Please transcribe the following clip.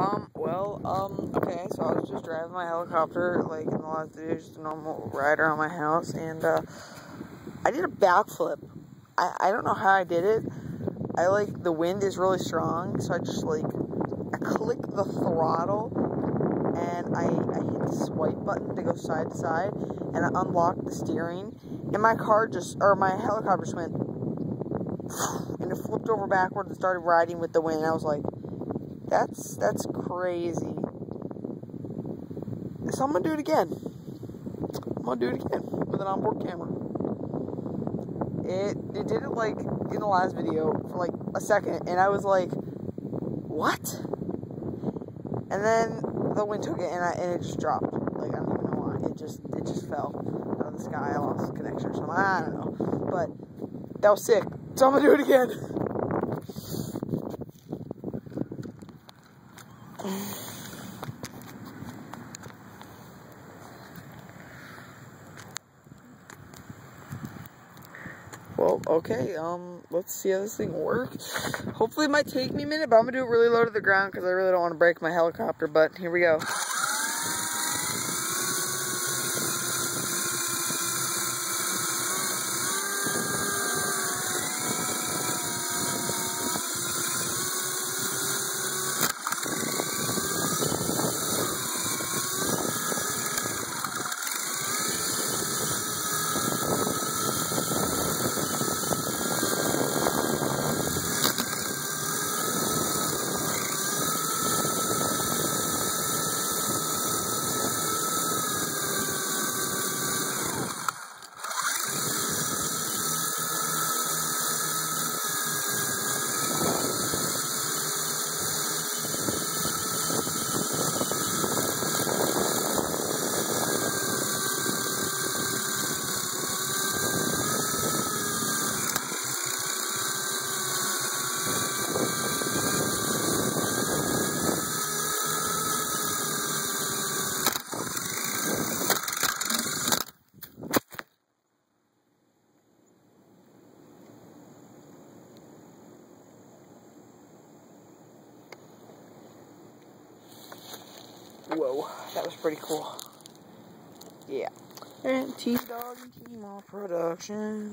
Okay, so I was just driving my helicopter, like, in the last video, just a normal ride around my house, and, I did a backflip. I don't know how I did it. The wind is really strong, so I just, I click the throttle, and I hit the swipe button to go side to side, and I unlocked the steering, and my helicopter just went, and it flipped over backwards and started riding with the wind, and I was like, that's crazy. So I'm gonna do it again. With an onboard camera. It did it in the last video for a second, and I was like, what? And then the wind took it, and it just dropped. I don't even know why. It just fell out of the sky. I lost connection or something. I don't know. But that was sick. So I'm gonna do it again. Well, okay, let's see how this thing works. Hopefully it might take me a minute, but I'm gonna do it really low to the ground because I really don't want to break my helicopter, but here we go. Whoa, that was pretty cool. Yeah. And T-Dawg and T-Maw production.